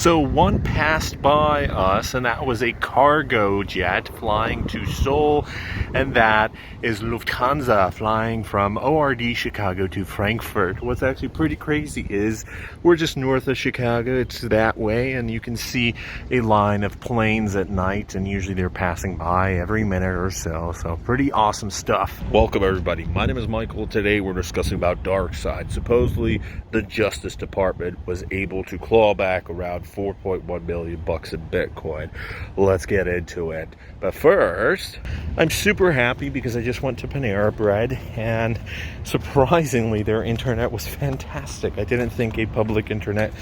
So one passed by us, and that was a cargo jet flying to Seoul, and that is Lufthansa flying from ORD Chicago to Frankfurt. What's actually pretty crazy is we're just north of Chicago. It's that way, and you can see a line of planes at night, and usually they're passing by every minute or so. So pretty awesome stuff. Welcome everybody. My name is Michael. Today we're discussing about DarkSide. Supposedly the Justice Department was able to claw back around 4.1 million bucks in Bitcoin. Let's get into it. But first, I'm super happy because I just went to Panera Bread, and surprisingly their internet was fantastic. I didn't think a public internet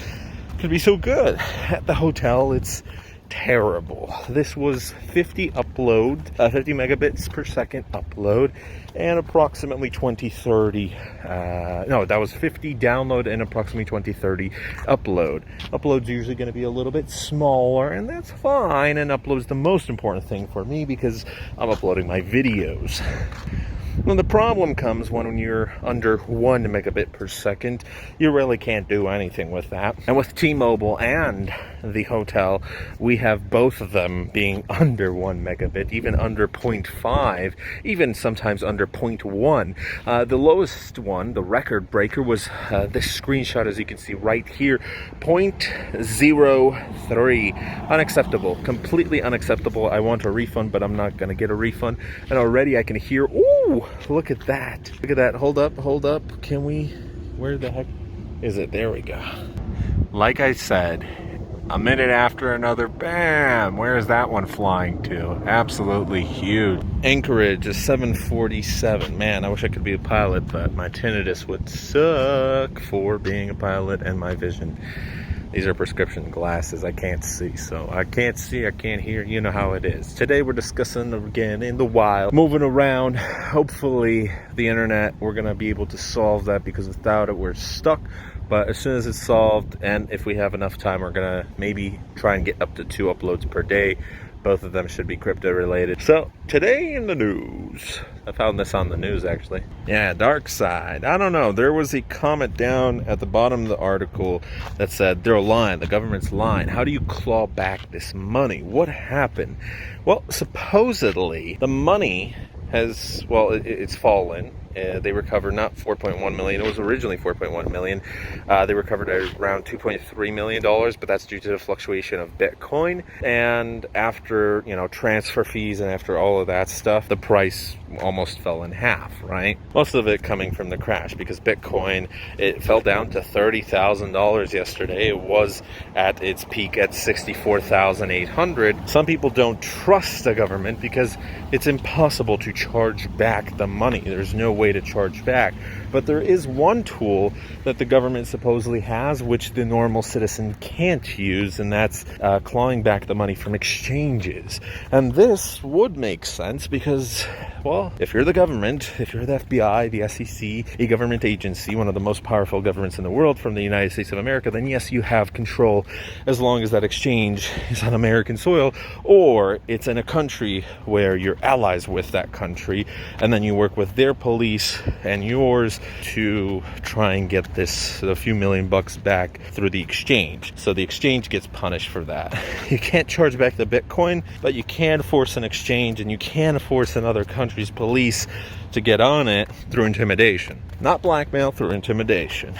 could be so good. At the hotel, it's terrible. This was 50 megabits per second upload, and approximately 20-30 that was 50 download and approximately 20-30 upload. Upload's usually going to be a little bit smaller, and that's fine, and upload's the most important thing for me because I'm uploading my videos. Well, the problem comes when you're under 1 megabit per second. You really can't do anything with that. And with T-Mobile and the hotel, we have both of them being under 1 megabit, even under 0.5, even sometimes under 0.1. The lowest one, the record breaker, was this screenshot, as you can see right here, 0.03. Unacceptable. Completely unacceptable. I want a refund, but I'm not going to get a refund. And already I can hear, ooh, look at that. Look at that. Hold up. Can we, where the heck is it? There we go. Like I said, a minute after another, bam, where's that one flying to? Absolutely huge. Anchorage is 747. Man, I wish I could be a pilot, but my tinnitus would suck for being a pilot, and my vision. These are prescription glasses. I can't see, so I can't see, I can't hear. You know how it is. Today we're discussing, again, in the wild, moving around. Hopefully the internet, we're going to be able to solve that, because without it we're stuck. But as soon as it's solved, and if we have enough time, we're going to maybe try and get up to 2 uploads per day. Both of them should be crypto related. So today in the news, I found this on the news actually. Yeah, DarkSide. I don't know. There was a comment down at the bottom of the article that said they're lying. The government's lying. How do you claw back this money? What happened? Well, supposedly the money has, well, it's fallen. They recovered not 4.1 million. It was originally 4.1 million. They recovered around 2.3 million dollars, but that's due to the fluctuation of Bitcoin. And after, transfer fees and after all of that stuff, the price almost fell in half, right? Most of it coming from the crash, because Bitcoin, it fell down to $30,000 yesterday. It was at its peak at 64,800. Some people don't trust the government because it's impossible to charge back the money. There's no way to charge back. But there is one tool that the government supposedly has, which the normal citizen can't use, and that's clawing back the money from exchanges. And this would make sense because, well, if you're the government, if you're the FBI, the SEC, a government agency, one of the most powerful governments in the world from the United States of America, then yes, you have control as long as that exchange is on American soil, or it's in a country where you're allies with that country, and then you work with their police and yours to try and get a few million bucks back through the exchange. So the exchange gets punished for that. You can't charge back the Bitcoin, but you can force an exchange, and you can force another country's police to get on it through intimidation. Not blackmail, through intimidation.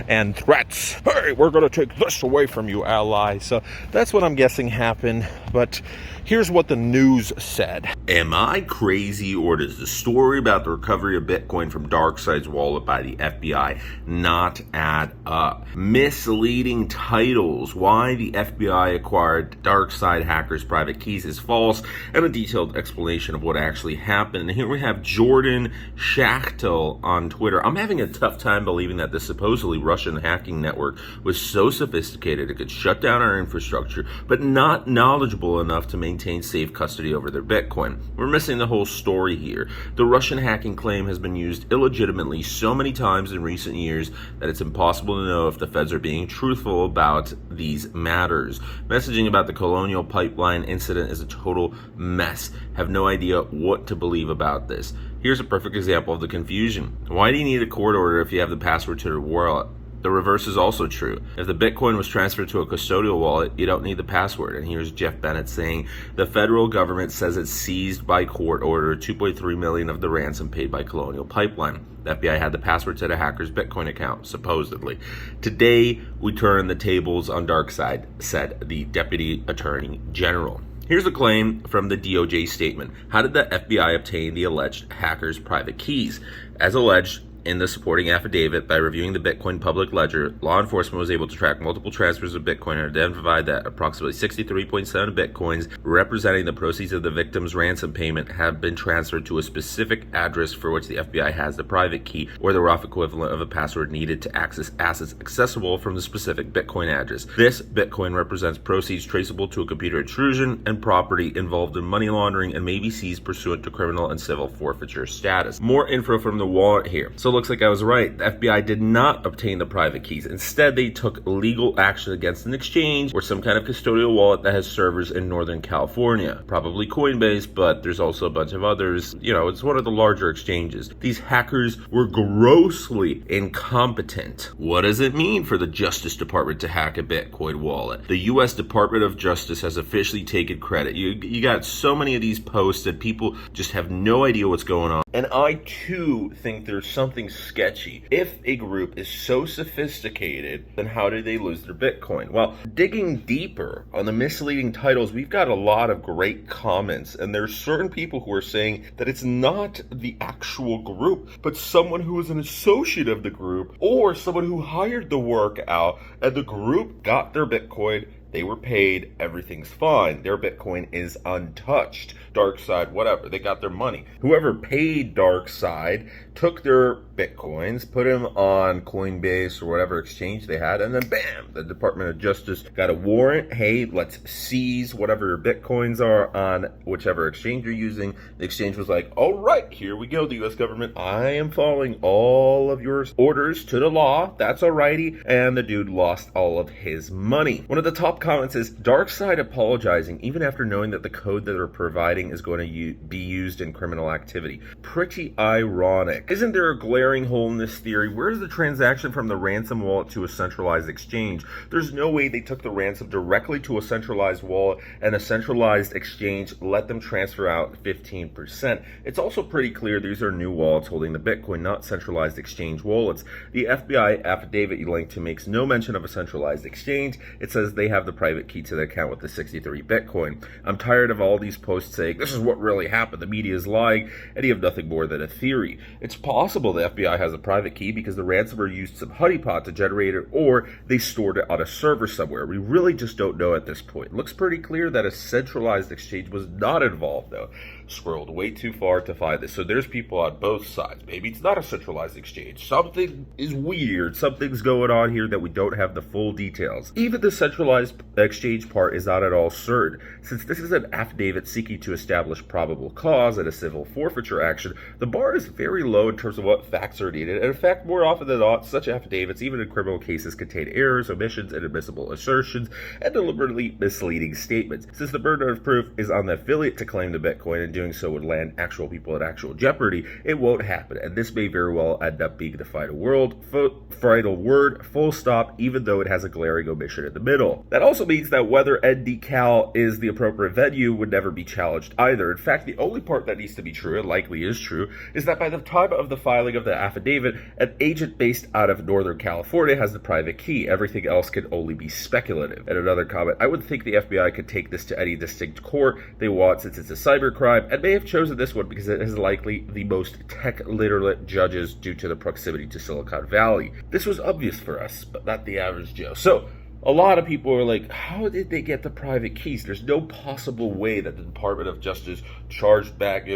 And threats. Hey, we're going to take this away from you, ally. So that's what I'm guessing happened. But here's what the news said. Am I crazy, or does the story about the recovery of Bitcoin from DarkSide's wallet by the FBI not add up? Misleading titles, why the FBI acquired DarkSide hackers' private keys is false, and a detailed explanation of what actually happened. And here we have Jordan Schachtel on Twitter. I'm having a tough time believing that this supposedly Russian hacking network was so sophisticated it could shut down our infrastructure, but not knowledgeable enough to maintain safe custody over their Bitcoin. We're missing the whole story here. The Russian hacking claim has been used illegitimately so many times in recent years that it's impossible to know if the feds are being truthful about these matters. Messaging about the Colonial Pipeline incident is a total mess. Have no idea what to believe about this. Here's a perfect example of the confusion. Why do you need a court order if you have the password to the wallet? The reverse is also true. If the Bitcoin was transferred to a custodial wallet, you don't need the password. And here's Jeff Bennett saying, the federal government says it seized by court order 2.3 million of the ransom paid by Colonial Pipeline. The FBI had the password to the hacker's Bitcoin account, supposedly. Today, we turn the tables on DarkSide, said the Deputy Attorney General. Here's a claim from the DOJ statement. How did the FBI obtain the alleged hacker's private keys? As alleged in the supporting affidavit, by reviewing the Bitcoin public ledger, law enforcement was able to track multiple transfers of Bitcoin and identified that approximately 63.7 Bitcoins representing the proceeds of the victim's ransom payment have been transferred to a specific address for which the FBI has the private key or the rough equivalent of a password needed to access assets accessible from the specific Bitcoin address. This Bitcoin represents proceeds traceable to a computer intrusion and property involved in money laundering and may be seized pursuant to criminal and civil forfeiture status. More info from the wallet here. So looks like I was right. The FBI did not obtain the private keys. Instead, they took legal action against an exchange or some kind of custodial wallet that has servers in Northern California. Probably Coinbase, but there's also a bunch of others. You know, it's one of the larger exchanges. These hackers were grossly incompetent. What does it mean for the Justice Department to hack a Bitcoin wallet? The U.S. Department of Justice has officially taken credit. You got so many of these posts that people just have no idea what's going on. And I, too, think there's something sketchy. If a group is so sophisticated, then how did they lose their Bitcoin? Well, digging deeper on the misleading titles, we've got a lot of great comments, and there's certain people who are saying that it's not the actual group, but someone who is an associate of the group, or someone who hired the work out, and the group got their Bitcoin. They were paid, everything's fine. Their Bitcoin is untouched. DarkSide, whatever, they got their money. Whoever paid DarkSide took their Bitcoins, put them on Coinbase or whatever exchange they had, and then bam, the Department of Justice got a warrant. Hey, let's seize whatever your Bitcoins are on whichever exchange you're using. The exchange was like, all right, here we go, the U.S. government. I am following all of your orders to the law. That's alrighty. And the dude lost all of his money. One of the top comments is, DarkSide apologizing even after knowing that the code that they're providing is going to be used in criminal activity. Pretty ironic. Isn't there a glaring hole in this theory? Where's the transaction from the ransom wallet to a centralized exchange? There's no way they took the ransom directly to a centralized wallet and a centralized exchange let them transfer out 15%. It's also pretty clear these are new wallets holding the Bitcoin, not centralized exchange wallets. The FBI affidavit you linked to makes no mention of a centralized exchange. It says they have the private key to the account with the 63 Bitcoin. I'm tired of all these posts saying, this is what really happened, the media is lying, and you have nothing more than a theory. It's possible the FBI has a private key because the ransomer used some honeypot to generate it, or they stored it on a server somewhere. We really just don't know at this point. It looks pretty clear that a centralized exchange was not involved, though. Scrolled way too far to find this. So there's people on both sides. Maybe it's not a centralized exchange. Something is weird. Something's going on here that we don't have the full details. Even the centralized exchange part is not at all certain. Since this is an affidavit seeking to establish probable cause in a civil forfeiture action, the bar is very low in terms of what facts are needed. And in fact, more often than not, such affidavits, even in criminal cases, contain errors, omissions, inadmissible assertions, and deliberately misleading statements. Since the burden of proof is on the affiliate to claim the Bitcoin, and doing so would land actual people in actual jeopardy, it won't happen. And this may very well end up being the final word, full stop, even though it has a glaring omission in the middle. That also means that whether NoCal is the appropriate venue would never be challenged either. In fact, the only part that needs to be true, and likely is true, is that by the time of the filing of the affidavit, an agent based out of Northern California has the private key. Everything else can only be speculative. And another comment, I would think the FBI could take this to any distinct court they want, since it's a cybercrime, and may have chosen this one because it is likely the most tech-literate judges due to the proximity to Silicon Valley. This was obvious for us, but not the average Joe. So, a lot of people are like, how did they get the private keys? There's no possible way that the Department of Justice charged back,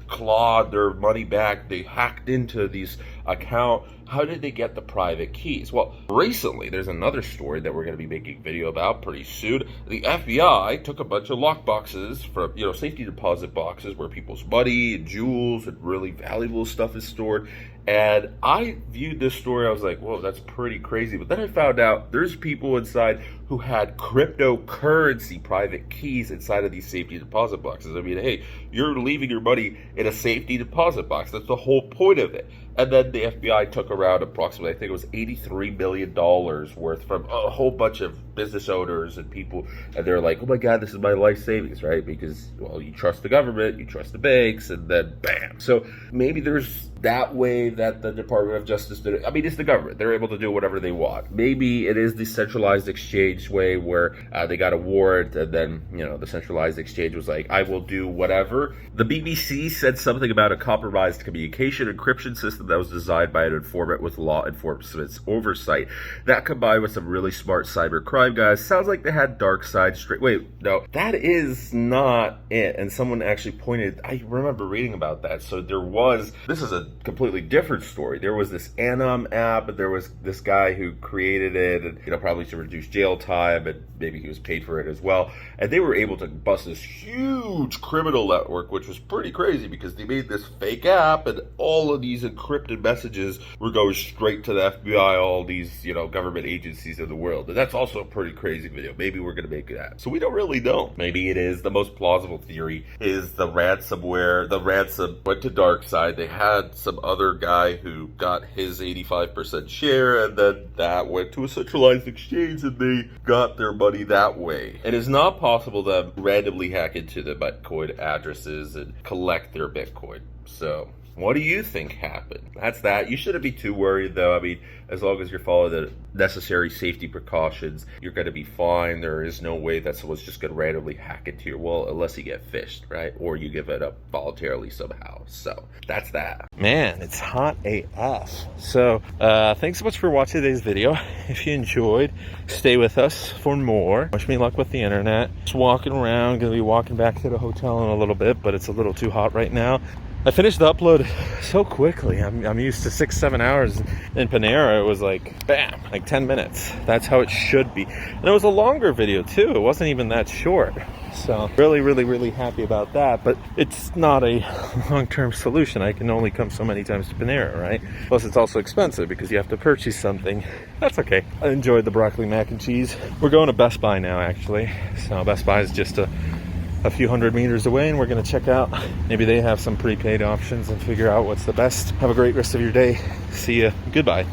clawed their money back. They hacked into these accounts. How did they get the private keys? Well, recently, there's another story that we're going to be making a video about pretty soon. The FBI took a bunch of lock boxes from, safety deposit boxes where people's money and jewels and really valuable stuff is stored. And I viewed this story, I was like, whoa, that's pretty crazy. But then I found out there's people inside who had cryptocurrency private keys inside of these safety deposit boxes. I mean, hey, you're leaving your money in a safety deposit box. That's the whole point of it. And then the FBI took around approximately, I think it was $83 million worth from a whole bunch of business owners and people. And they're like, oh my God, this is my life savings, right? Because, well, you trust the government, you trust the banks, and then bam. So maybe there's that way that the Department of Justice did it. I mean, it's the government. They're able to do whatever they want. Maybe it is the centralized exchange way where they got a warrant and then, you know, the centralized exchange was like, I will do whatever. The BBC said something about a compromised communication encryption system that was designed by an informant with law enforcement's oversight. That combined with some really smart cyber crime guys, sounds like they had DarkSide's straight. Wait, no, that is not it. And someone actually pointed, I remember reading about that. So there was, this is a completely different story. There was this Anom app, and there was this guy who created it, and, you know, probably to reduce jail time, and maybe he was paid for it as well. And they were able to bust this huge criminal network, which was pretty crazy because they made this fake app, and all of these encrypted messages were going straight to the FBI, all these, you know, government agencies in the world. And that's also a pretty crazy video. Maybe we're going to make that. So we don't really know. Maybe it is. The most plausible theory is the ransomware. The ransom went to DarkSide. They had some other guy who got his 85% share, and then that went to a centralized exchange, and they got their money that way. It is not possible to randomly hack into the Bitcoin addresses and collect their Bitcoin. So what do you think happened? That's that. You shouldn't be too worried, though. I mean, as long as you're following the necessary safety precautions, you're going to be fine. There is no way that someone's just going to randomly hack into your wallet unless you get phished, right? Or you give it up voluntarily somehow. So that's that. Man, it's hot AF. So thanks so much for watching today's video. If you enjoyed, stay with us for more. Wish me luck with the internet. Just walking around. Gonna be walking back to the hotel in a little bit, but it's a little too hot right now. I finished the upload so quickly. I'm used to 6-7 hours. In Panera, it was like, bam, like 10 minutes. That's how it should be. And it was a longer video too. It wasn't even that short. So really happy about that. But it's not a long-term solution. I can only come so many times to Panera, right? Plus it's also expensive because you have to purchase something. That's okay. I enjoyed the broccoli mac and cheese. We're going to Best Buy now, actually. So Best Buy is just a few hundred meters away, and we're going to check out. Maybe they have some prepaid options and figure out what's the best. Have a great rest of your day. See ya. Goodbye.